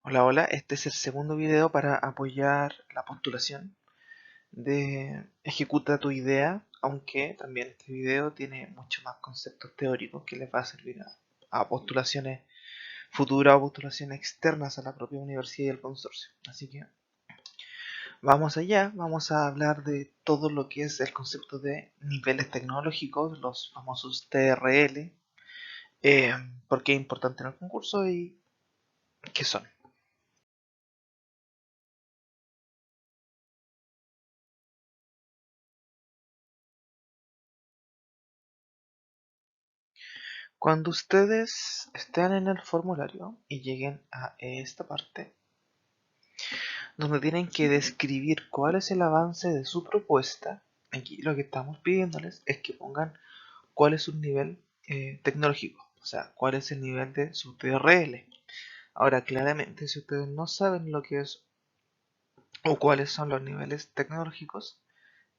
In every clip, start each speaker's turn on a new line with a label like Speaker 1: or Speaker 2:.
Speaker 1: Hola, hola, este es el segundo video para apoyar la postulación de Ejecuta tu idea, aunque también este video tiene mucho más conceptos teóricos que les va a servir a postulaciones futuras o postulaciones externas a la propia universidad y el consorcio. Así que vamos allá, vamos a hablar de todo lo que es el concepto de niveles tecnológicos, los famosos TRL, por qué es importante en el concurso y qué son. Cuando ustedes estén en el formulario y lleguen a esta parte, donde tienen que describir cuál es el avance de su propuesta, aquí lo que estamos pidiéndoles es que pongan cuál es su nivel tecnológico, o sea, cuál es el nivel de su TRL. Ahora, claramente, si ustedes no saben lo que es o cuáles son los niveles tecnológicos,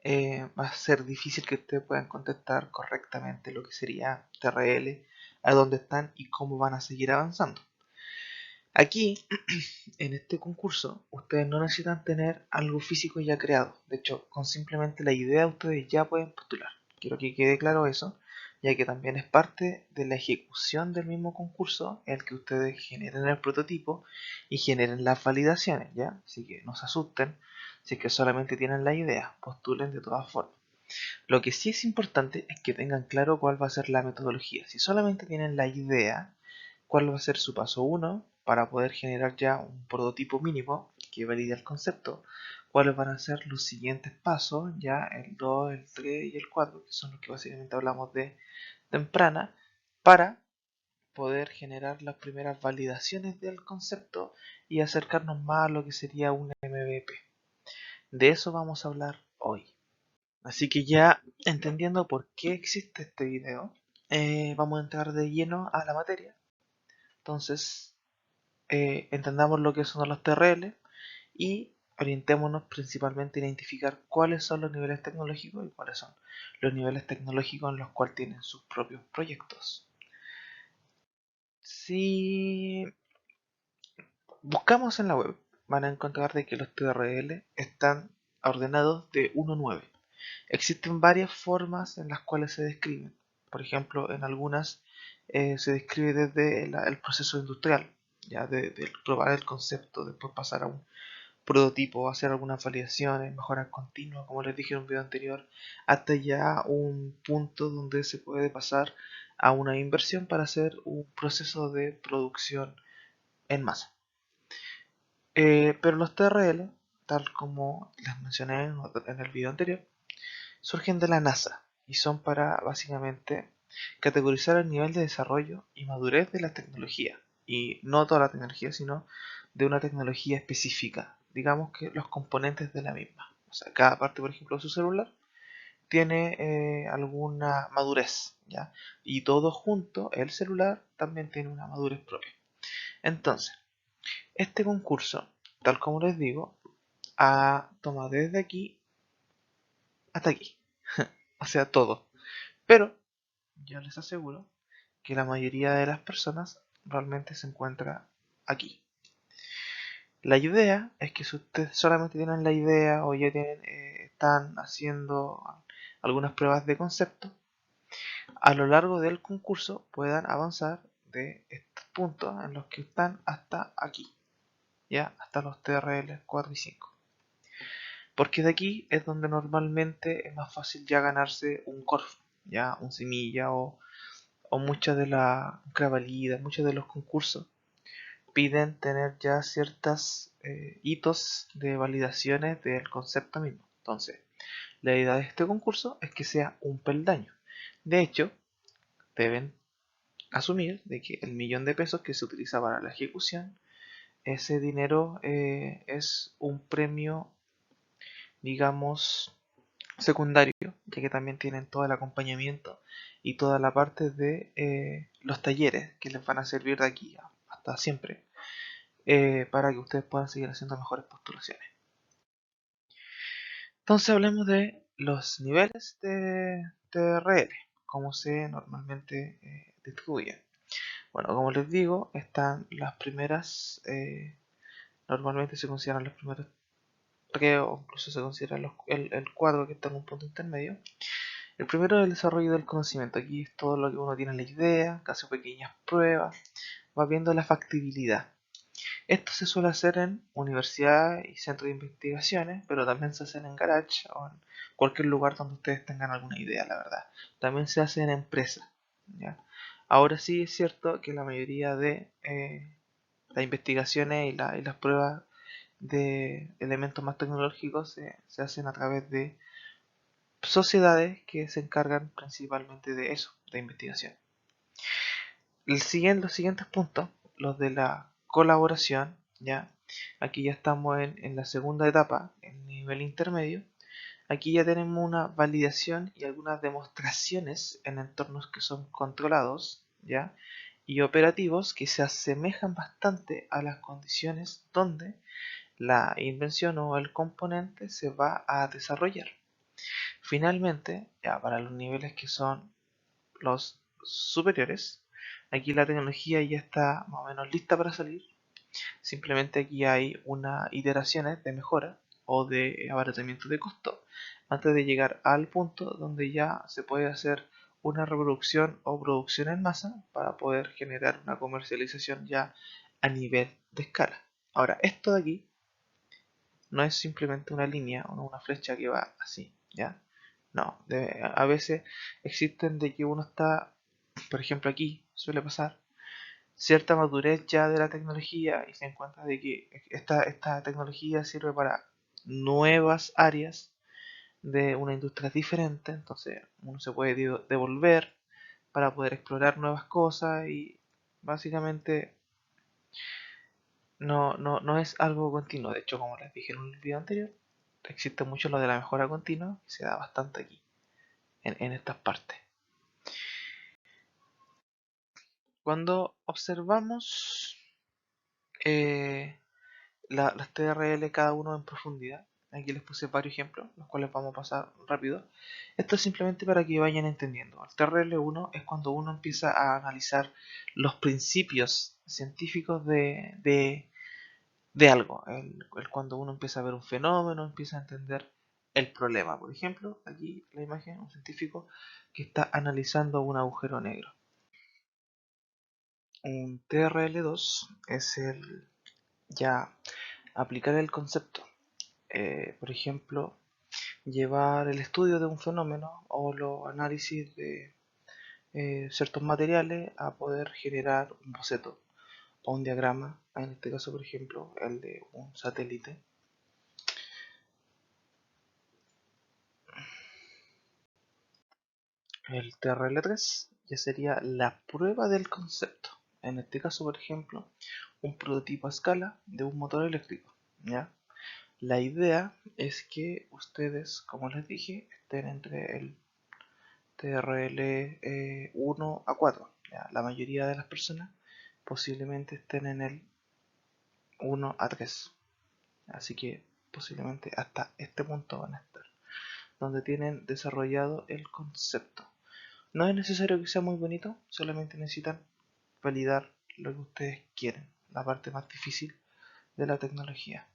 Speaker 1: va a ser difícil que ustedes puedan contestar correctamente lo que sería TRL, a dónde están y cómo van a seguir avanzando. Aquí, en este concurso, ustedes no necesitan tener algo físico ya creado. De hecho, con simplemente la idea ustedes ya pueden postular. Quiero que quede claro eso, ya que también es parte de la ejecución del mismo concurso el que ustedes generen el prototipo y generen las validaciones, ¿ya? Así que no se asusten si es que solamente tienen la idea, postulen de todas formas. Lo que sí es importante es que tengan claro cuál va a ser la metodología. Si solamente tienen la idea, cuál va a ser su paso uno para poder generar ya un prototipo mínimo que valide el concepto, cuáles van a ser los siguientes pasos, ya el 2, el 3 y el 4, que son los que básicamente hablamos de temprana, para poder generar las primeras validaciones del concepto y acercarnos más a lo que sería un MVP. De eso vamos a hablar hoy. Así que ya entendiendo por qué existe este video, vamos a entrar de lleno a la materia. Entonces, entendamos lo que son los TRL y orientémonos principalmente en identificar cuáles son los niveles tecnológicos y cuáles son los niveles tecnológicos en los cuales tienen sus propios proyectos. Si buscamos en la web, van a encontrar de que los TRL están ordenados de 1 a 9. Existen varias formas en las cuales se describen. Por ejemplo, en algunas se describe desde el proceso industrial, ya de probar el concepto, después pasar a un prototipo, hacer algunas validaciones, mejoras continuas, como les dije en un video anterior, hasta ya un punto donde se puede pasar a una inversión para hacer un proceso de producción en masa. Pero los TRL, tal como les mencioné en el video anterior, surgen de la NASA y son para básicamente categorizar el nivel de desarrollo y madurez de la tecnología. Y no toda la tecnología, sino de una tecnología específica. Digamos que los componentes de la misma. O sea, cada parte, por ejemplo, de su celular tiene alguna madurez, ¿ya? Y todo junto, el celular también tiene una madurez propia. Entonces, este concurso, tal como les digo, toma desde aquí hasta aquí. O sea, todo. Pero yo les aseguro que la mayoría de las personas realmente se encuentra aquí. La idea es que si ustedes solamente tienen la idea o ya tienen, están haciendo algunas pruebas de concepto, a lo largo del concurso puedan avanzar de estos puntos en los que están hasta aquí, ya hasta los TRL 4 y 5. Porque de aquí es donde normalmente es más fácil ya ganarse un Corfo, ya un semilla o muchas de la Cravalida, muchos de los concursos piden tener ya ciertas hitos de validaciones del concepto mismo. Entonces, la idea de este concurso es que sea un peldaño. De hecho, deben asumir de que el millón de pesos que se utiliza para la ejecución, ese dinero es un premio, digamos, secundario, ya que también tienen todo el acompañamiento y toda la parte de los talleres que les van a servir de aquí hasta siempre, para que ustedes puedan seguir haciendo mejores postulaciones. Entonces hablemos de los niveles de TRL, cómo se normalmente distribuyen. Bueno, como les digo, están las primeras Normalmente se consideran los primeros tres o incluso se considera el cuadro que está en un punto intermedio. El primero es el desarrollo del conocimiento. Aquí es todo lo que uno tiene en la idea, que hace pequeñas pruebas, va viendo la factibilidad. Esto se suele hacer en universidades y centros de investigaciones, pero también se hace en garage o en cualquier lugar donde ustedes tengan alguna idea, la verdad. También se hace en empresas. ¿Ya? Ahora sí es cierto que la mayoría de las investigaciones y las pruebas de elementos más tecnológicos se hacen a través de sociedades que se encargan principalmente de eso, de investigación. Los siguientes puntos, los de la colaboración, ya. Aquí ya estamos en la segunda etapa, en nivel intermedio. Aquí ya tenemos una validación y algunas demostraciones en entornos que son controlados, ya, y operativos que se asemejan bastante a las condiciones donde la invención o el componente se va a desarrollar. Finalmente, ya para los niveles que son los superiores, aquí la tecnología ya está más o menos lista para salir. Simplemente aquí hay unas iteraciones de mejora o de abaratamiento de costo antes de llegar al punto donde ya se puede hacer una reproducción o producción en masa para poder generar una comercialización ya a nivel de escala. Ahora, esto de aquí no es simplemente una línea o una flecha que va así, ¿ya? No, a veces existen de que uno está, por ejemplo aquí suele pasar, cierta madurez ya de la tecnología y se encuentra de que esta tecnología sirve para nuevas áreas de una industria diferente, entonces uno se puede devolver para poder explorar nuevas cosas y básicamente no es algo continuo. De hecho, como les dije en un video anterior, existe mucho lo de la mejora continua y se da bastante aquí, en estas partes. Cuando observamos eh, las TRL cada uno en profundidad, aquí les puse varios ejemplos, los cuales vamos a pasar rápido. Esto es simplemente para que vayan entendiendo. El TRL1 es cuando uno empieza a analizar los principios científicos de algo. Cuando uno empieza a ver un fenómeno, empieza a entender el problema. Por ejemplo, aquí la imagen, un científico que está analizando un agujero negro. Un TRL2 es el ya aplicar el concepto. Por ejemplo, llevar el estudio de un fenómeno o los análisis de ciertos materiales a poder generar un boceto o un diagrama, en este caso por ejemplo el de un satélite. El TRL3 ya sería la prueba del concepto, en este caso por ejemplo un prototipo a escala de un motor eléctrico, ¿ya? La idea es que ustedes, como les dije, estén entre el TRL 1 a 4. ¿Ya? La mayoría de las personas posiblemente estén en el 1 a 3. Así que posiblemente hasta este punto van a estar, donde tienen desarrollado el concepto. No es necesario que sea muy bonito, solamente necesitan validar lo que ustedes quieren, la parte más difícil de la tecnología.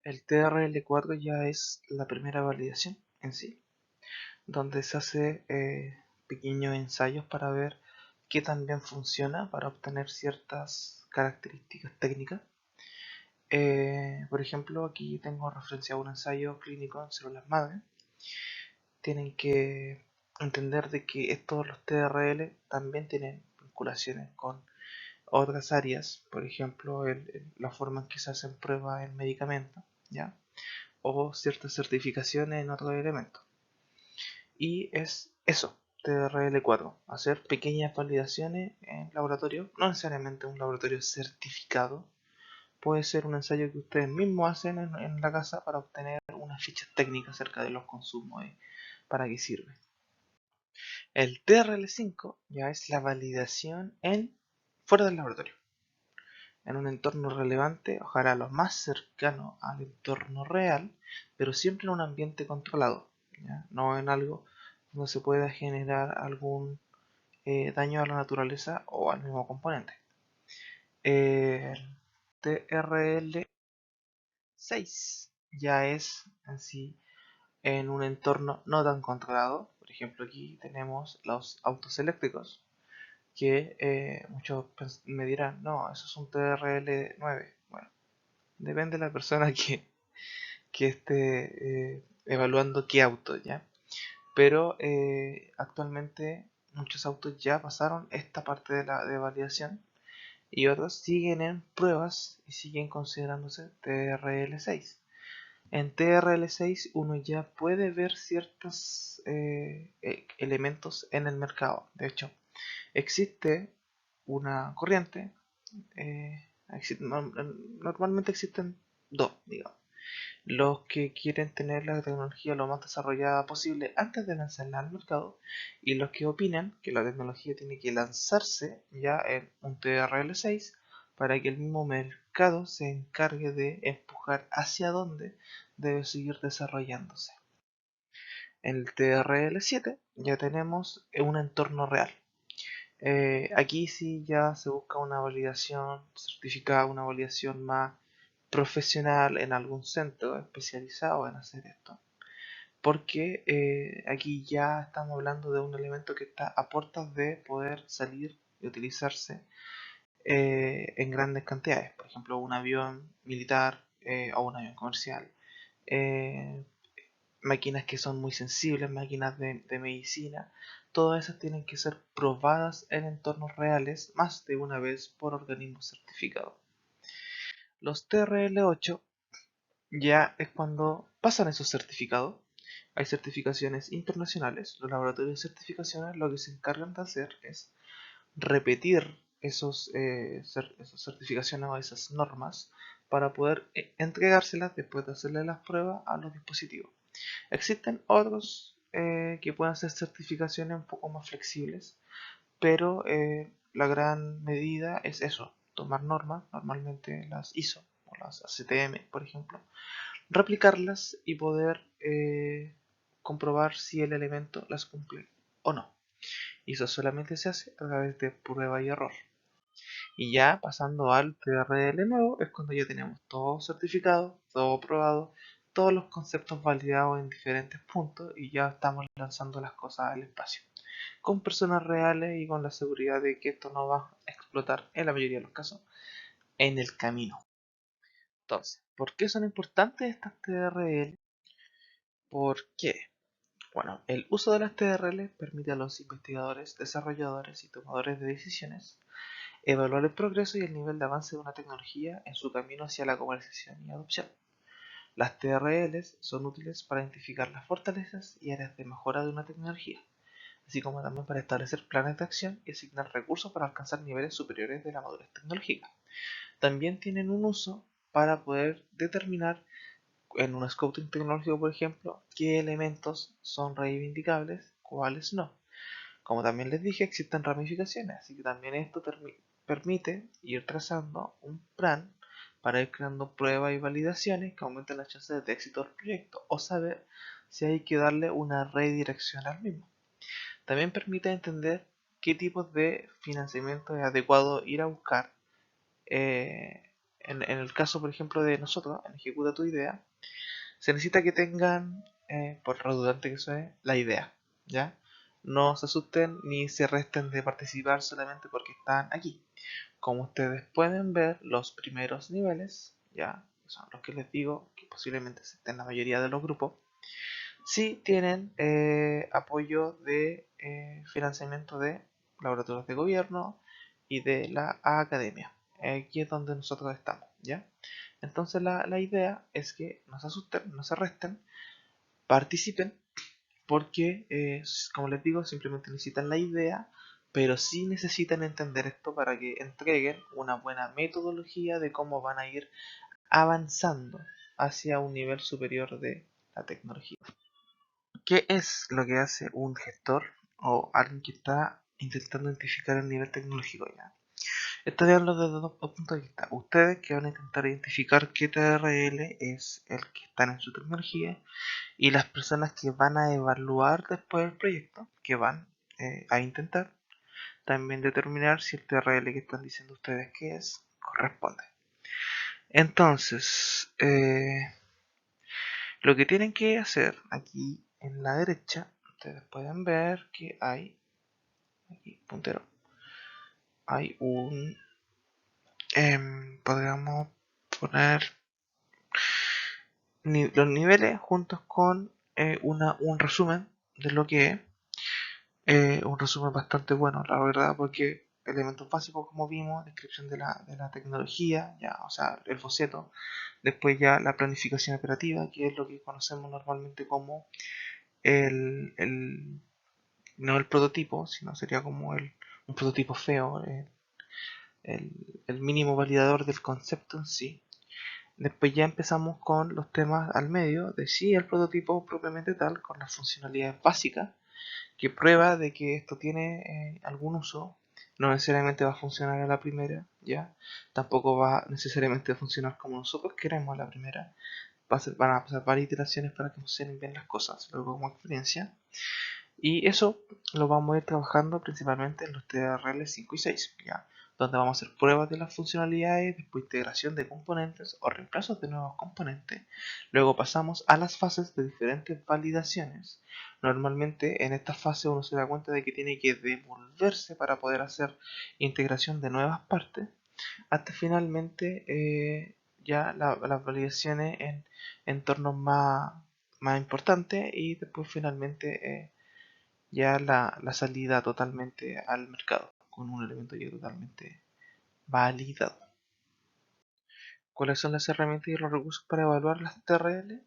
Speaker 1: El TRL4 ya es la primera validación en sí, donde se hace pequeños ensayos para ver qué tan bien funciona para obtener ciertas características técnicas. Por ejemplo, aquí tengo referenciado un ensayo clínico en células madre. Tienen que entender de que estos los TRL también tienen vinculaciones con otras áreas, por ejemplo, la forma en que se hacen pruebas en medicamentos, ¿ya? O ciertas certificaciones en otros elementos. Y es eso, TRL4, hacer pequeñas validaciones en laboratorio, no necesariamente un laboratorio certificado, puede ser un ensayo que ustedes mismos hacen en la casa para obtener unas fichas técnicas acerca de los consumos y para qué sirve. El TRL5 ya es la validación fuera del laboratorio, en un entorno relevante, ojalá lo más cercano al entorno real, pero siempre en un ambiente controlado, ¿ya? No en algo donde se pueda generar algún daño a la naturaleza o al mismo componente. Eh, TRL 6 ya es en sí en un entorno no tan controlado. Por ejemplo, aquí tenemos los autos eléctricos, que muchos me dirán, no, eso es un TRL 9. Bueno, depende de la persona que esté evaluando qué auto, ¿ya? Pero actualmente muchos autos ya pasaron esta parte de la de validación y otros siguen en pruebas y siguen considerándose TRL6. En TRL6 uno ya puede ver ciertos elementos en el mercado. De hecho, existe una corriente, normalmente existen dos, digamos. Los que quieren tener la tecnología lo más desarrollada posible antes de lanzarla al mercado, y los que opinan que la tecnología tiene que lanzarse ya en un TRL6 para que el mismo mercado se encargue de empujar hacia dónde debe seguir desarrollándose. En el TRL7 ya tenemos un entorno real. Aquí sí ya se busca una validación certificada, una validación más profesional en algún centro especializado en hacer esto. Porque aquí ya estamos hablando de un elemento que está a puertas de poder salir y utilizarse en grandes cantidades. Por ejemplo, un avión militar o un avión comercial. eh, Máquinas que son muy sensibles, máquinas de medicina, todas esas tienen que ser probadas en entornos reales más de una vez por organismos certificados. Los TRL8 ya es cuando pasan esos certificados. Hay certificaciones internacionales. Los laboratorios de certificaciones lo que se encargan de hacer es repetir esas certificaciones o esas normas para poder entregárselas después de hacerle las pruebas a los dispositivos. Existen otros que pueden ser certificaciones un poco más flexibles, pero la gran medida es eso, tomar normas, normalmente las ISO o las ACTM, por ejemplo, replicarlas y poder comprobar si el elemento las cumple o no. Y eso solamente se hace a través de prueba y error. Y ya pasando al TRL nuevo es cuando ya tenemos todo certificado, todo probado, todos los conceptos validados en diferentes puntos y ya estamos lanzando las cosas al espacio. Con personas reales y con la seguridad de que esto no va a explotar en la mayoría de los casos en el camino. Entonces, ¿por qué son importantes estas TRL? ¿Por qué? Bueno, el uso de las TRL permite a los investigadores, desarrolladores y tomadores de decisiones evaluar el progreso y el nivel de avance de una tecnología en su camino hacia la comercialización y adopción. Las TRLs son útiles para identificar las fortalezas y áreas de mejora de una tecnología, así como también para establecer planes de acción y asignar recursos para alcanzar niveles superiores de la madurez tecnológica. También tienen un uso para poder determinar en un scouting tecnológico, por ejemplo, qué elementos son reivindicables, cuáles no. Como también les dije, existen ramificaciones, así que también esto permite ir trazando un plan para ir creando pruebas y validaciones que aumenten las chances de éxito del proyecto o saber si hay que darle una redirección al mismo. También permite entender qué tipos de financiamiento es adecuado ir a buscar. En el caso, por ejemplo, de nosotros, en Ejecuta tu idea, se necesita que tengan, por redundante que sea, la idea, ¿ya? No se asusten ni se resten de participar solamente porque están aquí. Como ustedes pueden ver, los primeros niveles, ya, son los que les digo, que posiblemente estén en la mayoría de los grupos, sí tienen apoyo de financiamiento de laboratorios de gobierno y de la academia. Aquí es donde nosotros estamos, ¿ya? Entonces la idea es que no se asusten, no se resten, participen, porque, como les digo, simplemente necesitan la idea, pero sí necesitan entender esto para que entreguen una buena metodología de cómo van a ir avanzando hacia un nivel superior de la tecnología. ¿Qué es lo que hace un gestor o alguien que está intentando identificar el nivel tecnológico ya? Estoy hablando desde dos puntos de vista. Ustedes que van a intentar identificar qué TRL es el que está en su tecnología y las personas que van a evaluar después el proyecto, que van a intentar también determinar si el TRL que están diciendo ustedes que es corresponde. Entonces, lo que tienen que hacer aquí en la derecha, ustedes pueden ver que hay, aquí, puntero, hay un, podríamos poner los niveles juntos con un resumen de lo que es. Un resumen bastante bueno, la verdad, porque elementos básicos como vimos, descripción de la tecnología, ya, o sea, el boceto, después ya la planificación operativa, que es lo que conocemos normalmente como el no el prototipo, sino sería como un prototipo feo, el, el mínimo validador del concepto en sí. Después ya empezamos con los temas al medio de sí el prototipo propiamente tal, con las funcionalidades básicas que prueba de que esto tiene algún uso. No necesariamente va a funcionar a la primera, ¿ya? Tampoco va necesariamente a funcionar como nosotros queremos a la primera. Van a pasar varias iteraciones para que funcionen bien las cosas, luego como experiencia. Y eso lo vamos a ir trabajando principalmente en los TRL 5 y 6, ¿ya? Donde vamos a hacer pruebas de las funcionalidades, después integración de componentes o reemplazos de nuevos componentes. Luego pasamos a las fases de diferentes validaciones. Normalmente en esta fase uno se da cuenta de que tiene que devolverse para poder hacer integración de nuevas partes, hasta finalmente ya las validaciones en entornos más importantes y después finalmente ya la salida totalmente al mercado, con un elemento ya totalmente validado. ¿Cuáles son las herramientas y los recursos para evaluar las TRL?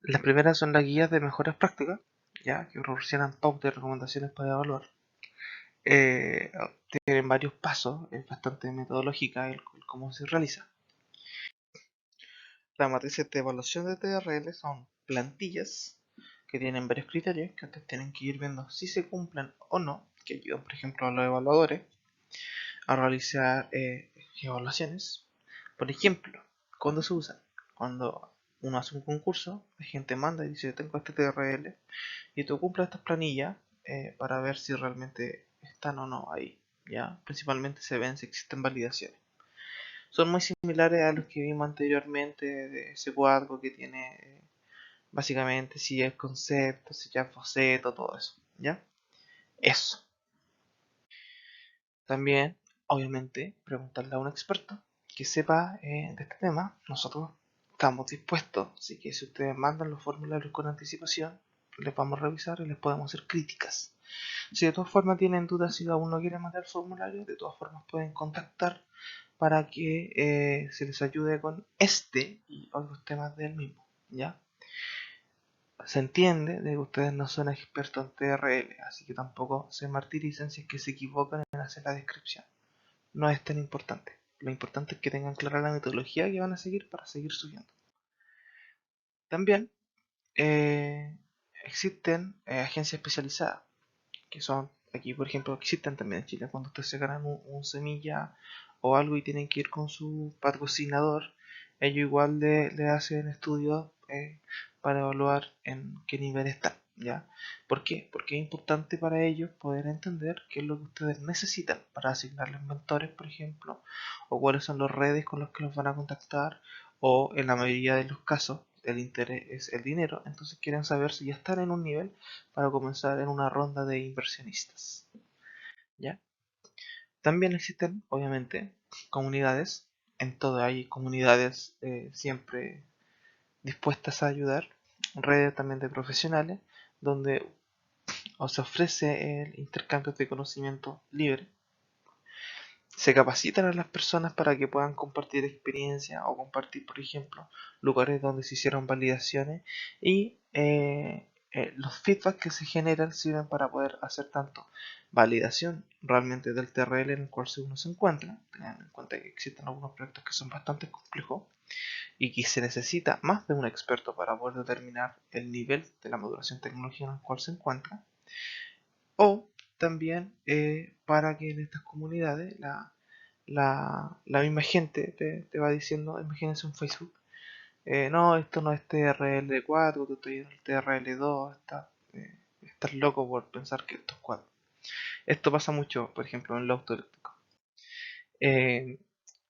Speaker 1: Las primeras son las guías de mejores prácticas, ya que proporcionan pautas y recomendaciones para evaluar. Eh, Tienen varios pasos, es bastante metodológica el cómo se realiza. Las matrices de evaluación de TRL son plantillas que tienen varios criterios que ustedes tienen que ir viendo si se cumplen o no, que ayudan, por ejemplo, a los evaluadores a realizar evaluaciones. Por ejemplo, cuando se usan, cuando uno hace un concurso, la gente manda y dice: tengo este TRL y tú cumples estas planillas para ver si realmente están o no ahí. ¿Ya? Principalmente se ven si existen validaciones. Son muy similares a los que vimos anteriormente de ese cuadro que tiene básicamente si es concepto, si ya es boceto, todo eso. ¿Ya? Eso. También, obviamente, preguntarle a un experto que sepa de este tema. Nosotros estamos dispuestos, así que si ustedes mandan los formularios con anticipación, les vamos a revisar y les podemos hacer críticas. Si de todas formas tienen dudas, si aún no quieren mandar el formulario, de todas formas pueden contactar para que se les ayude con este y otros temas del mismo. ¿Ya? Se entiende de que ustedes no son expertos en TRL, así que tampoco se martiricen si es que se equivocan en hacer la descripción. No es tan importante. Lo importante es que tengan clara la metodología que van a seguir para seguir subiendo. También eh, existen agencias especializadas, que son, aquí por ejemplo, existen también en Chile, cuando ustedes se ganan un semilla o algo y tienen que ir con su patrocinador, ellos igual le hacen estudios para evaluar en qué nivel están. ¿Ya? ¿Por qué? Porque es importante para ellos poder entender qué es lo que ustedes necesitan para asignarles mentores, por ejemplo, o cuáles son las redes con las que los van a contactar, o en la mayoría de los casos el interés es el dinero, entonces quieren saber si ya están en un nivel para comenzar en una ronda de inversionistas. ¿Ya? También existen, obviamente, comunidades, en todo hay comunidades siempre dispuestas a ayudar, redes también de profesionales, donde os ofrece el intercambio de conocimiento libre. Se capacitan a las personas para que puedan compartir experiencia o compartir, por ejemplo, lugares donde se hicieron validaciones y los feedbacks que se generan sirven para poder hacer tanto validación realmente del TRL en el cual uno se encuentra, teniendo en cuenta que existen algunos proyectos que son bastante complejos y que se necesita más de un experto para poder determinar el nivel de la maduración tecnológica en el cual se encuentra, o también para que en estas comunidades la misma gente te va diciendo, imagínense un Facebook, no, esto no es TRL4, tú estoy en el TRL2, estás loco por pensar que esto es 4. Esto pasa mucho, por ejemplo, en el auto eléctrico. Eh,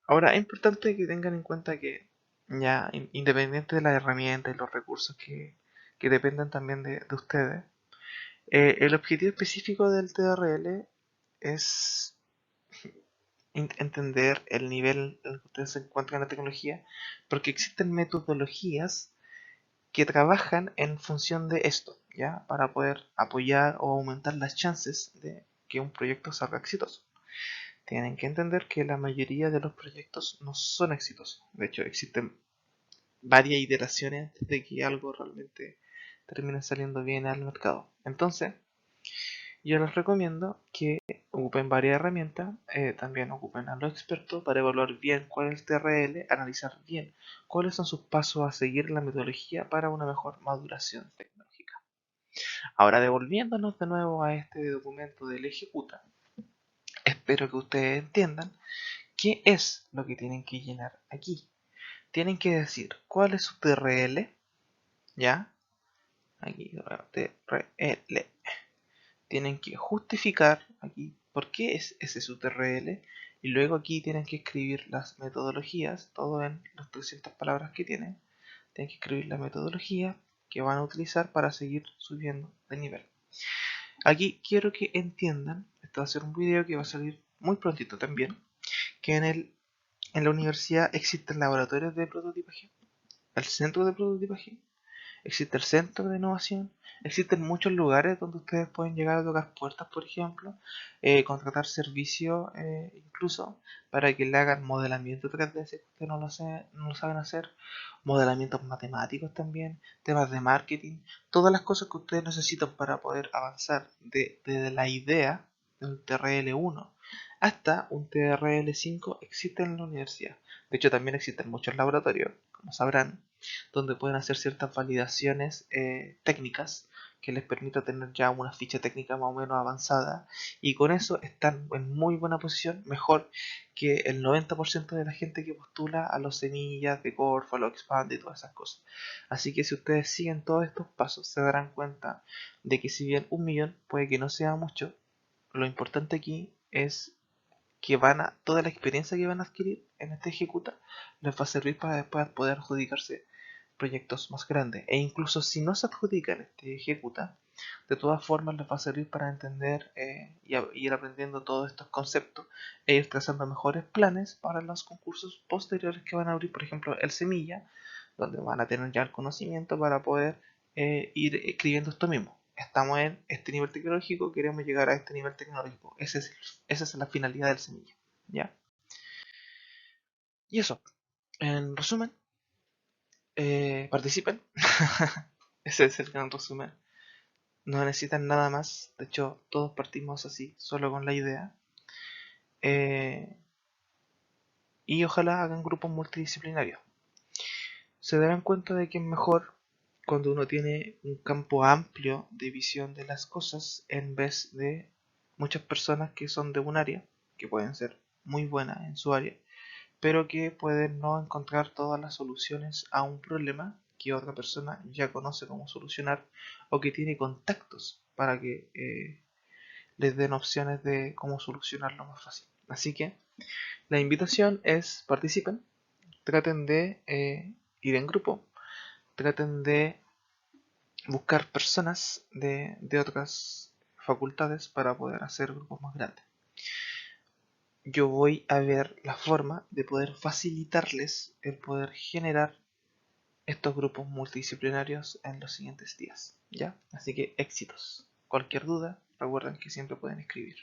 Speaker 1: Ahora, es importante que tengan en cuenta que ya, independiente de las herramientas y los recursos que dependan también de ustedes, el objetivo específico del TRL es entender el nivel en el que ustedes se encuentran en la tecnología, porque existen metodologías que trabajan en función de esto, ¿ya? Para poder apoyar o aumentar las chances de que un proyecto salga exitoso. Tienen que entender que la mayoría de los proyectos no son exitosos. De hecho, existen varias iteraciones antes de que algo realmente termine saliendo bien al mercado. Entonces, yo les recomiendo que ocupen varias herramientas, también ocupen a los expertos para evaluar bien cuál es el TRL, analizar bien cuáles son sus pasos a seguir en la metodología para una mejor maduración tecnológica. Ahora, devolviéndonos de nuevo a este documento del Ejecuta, espero que ustedes entiendan qué es lo que tienen que llenar aquí. Tienen que decir cuál es su TRL, ¿ya? Aquí, TRL. Tienen que justificar aquí por qué es ese su TRL y luego aquí tienen que escribir las metodologías, todo en las 300 palabras que tienen. Tienen que escribir la metodología que van a utilizar para seguir subiendo de nivel. Aquí quiero que entiendan, esto va a ser un video que va a salir muy prontito también, que en la universidad existen laboratorios de prototipaje, el centro de prototipaje, existe el centro de innovación, existen muchos lugares donde ustedes pueden llegar a tocar puertas, por ejemplo, contratar servicios incluso para que le hagan modelamiento 3D si ustedes no lo saben hacer, modelamientos matemáticos también, temas de marketing, todas las cosas que ustedes necesitan para poder avanzar desde la idea de un TRL1 hasta un TRL5 existen en la universidad. De hecho, también existen muchos laboratorios, como sabrán, donde pueden hacer ciertas validaciones técnicas que les permita tener ya una ficha técnica más o menos avanzada y con eso están en muy buena posición, mejor que el 90% de la gente que postula a los semillas de Corfo, a los Expand y todas esas cosas. Así que si ustedes siguen todos estos pasos se darán cuenta de que si bien 1 millón puede que no sea mucho, lo importante aquí es que toda la experiencia que van a adquirir en este ejecuta les va a servir para después poder adjudicarse proyectos más grandes. E incluso si no se adjudican este ejecuta, de todas formas les va a servir para entender y ir aprendiendo todos estos conceptos e ir trazando mejores planes para los concursos posteriores que van a abrir, por ejemplo, el Semilla, donde van a tener ya el conocimiento para poder ir escribiendo esto mismo. Estamos en este nivel tecnológico, queremos llegar a este nivel tecnológico. Esa es la finalidad del Semilla. ¿Ya? Y eso, en resumen, participen. Ese es el gran resumen. No necesitan nada más. De hecho, todos partimos así, solo con la idea. Eh, y ojalá hagan grupos multidisciplinarios. Se darán cuenta de que es mejor cuando uno tiene un campo amplio de visión de las cosas en vez de muchas personas que son de un área, que pueden ser muy buenas en su área, pero que pueden no encontrar todas las soluciones a un problema que otra persona ya conoce cómo solucionar o que tiene contactos para que les den opciones de cómo solucionarlo más fácil. Así que la invitación es participen, traten de ir en grupo, traten de buscar personas de otras facultades para poder hacer grupos más grandes. Yo voy a ver la forma de poder facilitarles el poder generar estos grupos multidisciplinarios en los siguientes días, ¿ya? Así que éxitos. Cualquier duda, recuerden que siempre pueden escribir.